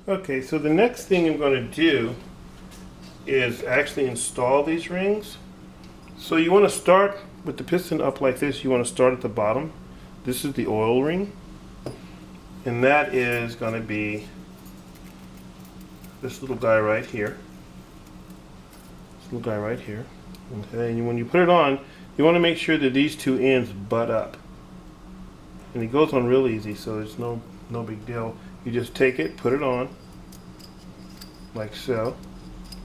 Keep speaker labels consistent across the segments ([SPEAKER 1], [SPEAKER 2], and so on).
[SPEAKER 1] Okay, so the next thing I'm going to do is actually install these rings. So you want to start with the piston up like this. You want to start at the bottom. This is the oil ring, and that is going to be this little guy right here. This little guy right here. Okay, and when you put it on, you want to make sure that these two ends butt up. And it goes on real easy, so it's no big deal. You just take it, put it on, like so.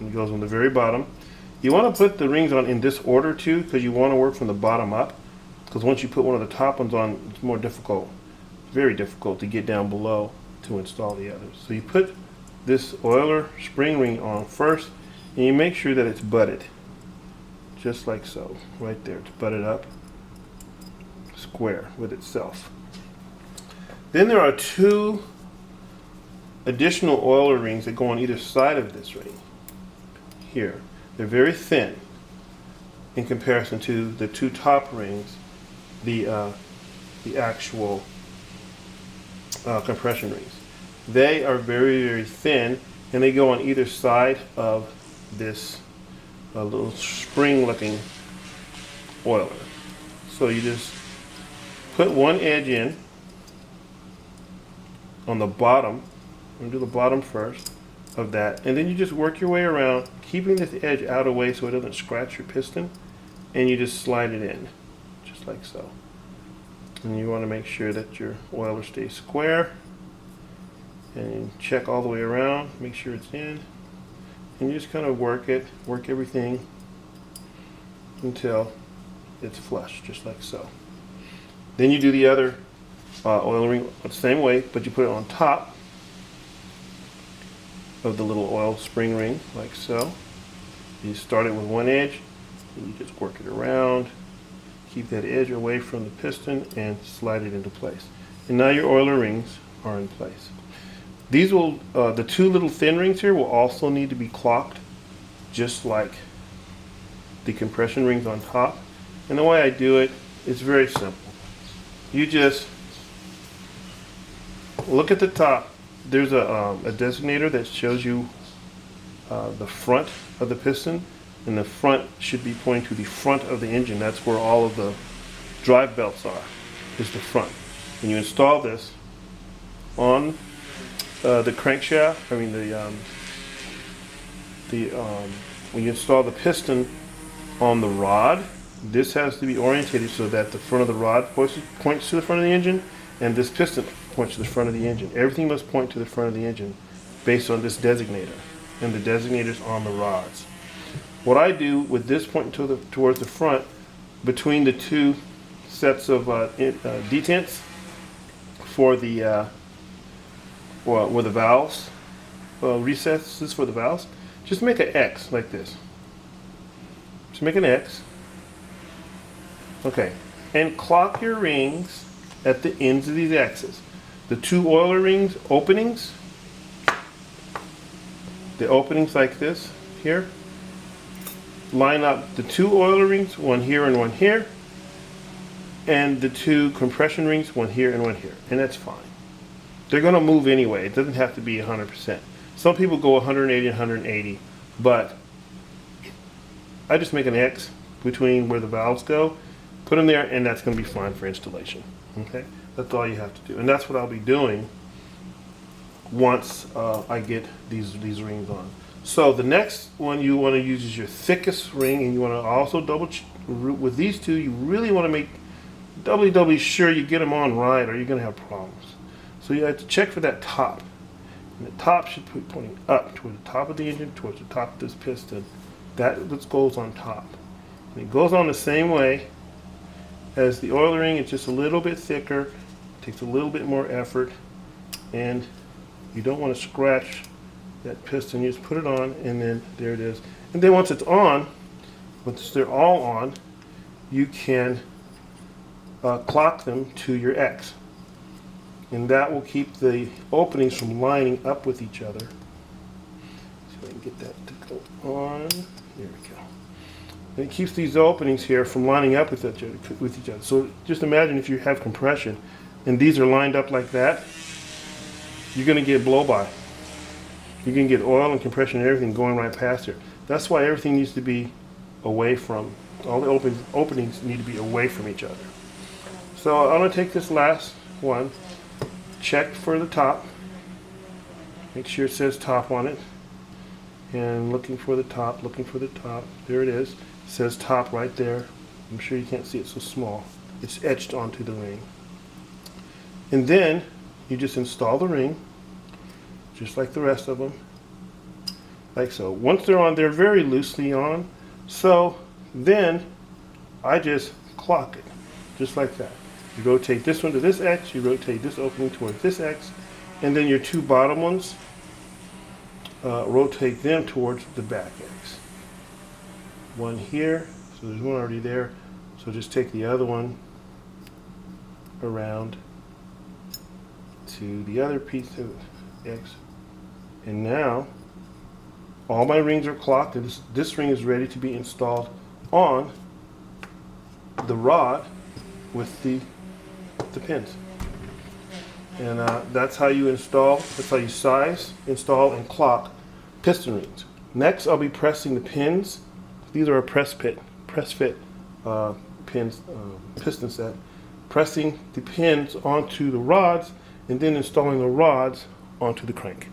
[SPEAKER 1] And it goes on the very bottom. You want to put the rings on in this order too, because you want to work from the bottom up. Because once you put one of the top ones on, it's more difficult, very difficult to get down below to install the others. So you put this oiler spring ring on first, and you make sure that it's butted, just like so, right there. It's butted up, square with itself. Then there are two additional oiler rings that go on either side of this ring here. They're very thin in comparison to the two top rings, the actual compression rings. They are very, very thin, and they go on either side of this little spring-looking oiler. So you just put one edge in on the bottom. I'm going to do the bottom first of that, and then you just work your way around, keeping this edge out of the way so it doesn't scratch your piston, and you just slide it in, just like so. And you want to make sure that your oiler stays square, and you check all the way around, make sure it's in, and you just kind of work everything until it's flush, just like so. Then you do the other oil ring the same way, but you put it on top of the little oil spring ring, like so. You start it with one edge, and you just work it around, keep that edge away from the piston, and slide it into place. And now your oiler rings are in place. These will, the two little thin rings here will also need to be clocked, just like the compression rings on top. And the way I do it is very simple. You just look at the top. There's a designator that shows you the front of the piston, and the front should be pointing to the front of the engine. That's where all of the drive belts are, is the front. When you install this on the crankshaft, when you install the piston on the rod, this has to be orientated so that the front of the rod points to the front of the engine, and this piston points to the front of the engine. Everything must point to the front of the engine based on this designator, and the designator's on the rods. What I do with this pointing towards the front, between the two sets of detents for the where the valves, recesses for the valves, just make an X like this. Just make an X. Okay, and clock your rings at the ends of these X's. The two oiler rings openings, the openings like this here, line up the two oiler rings, one here and one here, and the two compression rings, one here and one here, and that's fine. They're going to move anyway. It doesn't have to be 100%. Some people go 180 and 180, but I just make an X between where the valves go, put them there, and that's going to be fine for installation. Okay, that's all you have to do, and that's what I'll be doing once I get these rings on. So the next one you want to use is your thickest ring, and you want to also with these two. You really want to make doubly sure you get them on right, or you're going to have problems. So you have to check for that top, and the top should be pointing up toward the top of the engine, towards the top of this piston. That goes on top, and it goes on the same way as the oil ring. It's just a little bit thicker, takes a little bit more effort, and you don't want to scratch that piston. You just put it on, and then there it is. And then once it's on, once they're all on, you can clock them to your X, and that will keep the openings from lining up with each other. So I can get that to go on. There we go. And it keeps these openings here from lining up with each other. So just imagine if you have compression and these are lined up like that, you're going to get blow-by. You can get oil and compression and everything going right past here. That's why everything needs to be away from, all the openings need to be away from each other. So I'm going to take this last one, check for the top, make sure it says top on it, and looking for the top, there it is. It says top right there. I'm sure you can't see it, so small. It's etched onto the ring. And then you just install the ring, just like the rest of them, like so. Once they're on, they're very loosely on, so then I just clock it, just like that. You rotate this one to this X, you rotate this opening towards this X, and then your two bottom ones, rotate them towards the back X. One here, so there's one already there, so just take the other one around to the other piece of X. And now all my rings are clocked, and this ring is ready to be installed on the rod with the pins. And that's how you install, that's how you size, install, and clock piston rings. Next, I'll be pressing the pins. These are a press fit pins, piston set. Pressing the pins onto the rods, and then installing the rods onto the crank.